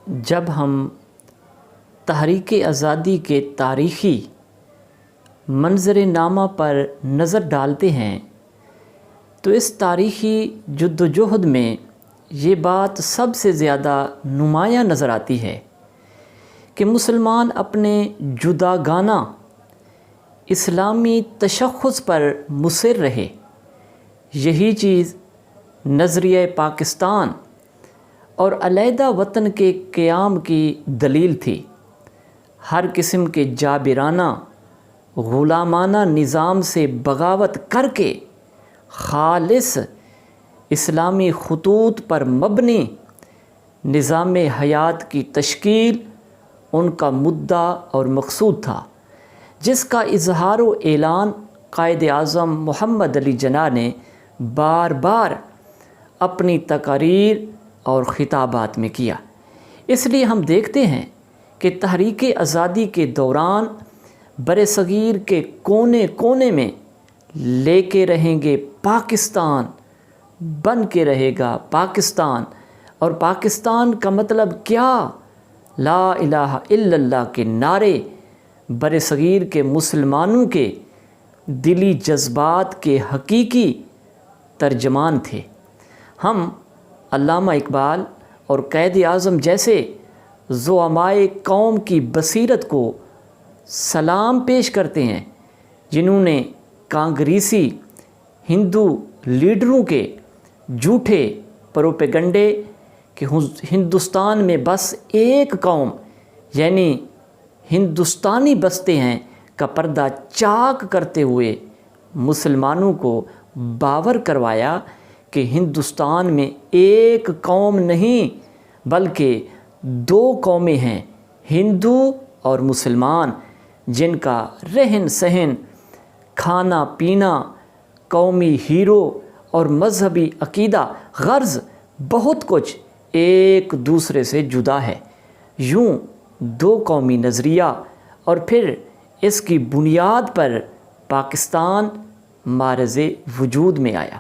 جب ہم تحریک آزادی کے تاریخی منظر نامہ پر نظر ڈالتے ہیں تو اس تاریخی جدوجہد میں یہ بات سب سے زیادہ نمایاں نظر آتی ہے کہ مسلمان اپنے جداگانہ اسلامی تشخص پر مصر رہے۔ یہی چیز نظریہ پاکستان اور علیحدہ وطن کے قیام کی دلیل تھی۔ ہر قسم کے جابرانہ غلامانہ نظام سے بغاوت کر کے خالص اسلامی خطوط پر مبنی نظام حیات کی تشکیل ان کا مدعا اور مقصود تھا، جس کا اظہار و اعلان قائد اعظم محمد علی جناح نے بار بار اپنی تقاریر اور خطابات میں کیا۔ اس لیے ہم دیکھتے ہیں کہ تحریک آزادی کے دوران برصغیر کے کونے کونے میں لے کے رہیں گے پاکستان، بن کے رہے گا پاکستان، اور پاکستان کا مطلب کیا؟ لا الہ الا اللہ کے نعرے برصغیر کے مسلمانوں کے دلی جذبات کے حقیقی ترجمان تھے۔ ہم علامہ اقبال اور قائد اعظم جیسے زعمائے قوم کی بصیرت کو سلام پیش کرتے ہیں، جنہوں نے کانگریسی ہندو لیڈروں کے جھوٹے پروپیگنڈے کہ ہندوستان میں بس ایک قوم یعنی ہندوستانی بستے ہیں کا پردہ چاک کرتے ہوئے مسلمانوں کو باور کروایا کہ ہندوستان میں ایک قوم نہیں بلکہ دو قومیں ہیں، ہندو اور مسلمان، جن کا رہن سہن، کھانا پینا، قومی ہیرو اور مذہبی عقیدہ غرض بہت کچھ ایک دوسرے سے جدا ہے۔ یوں دو قومی نظریہ اور پھر اس کی بنیاد پر پاکستان معرض وجود میں آیا۔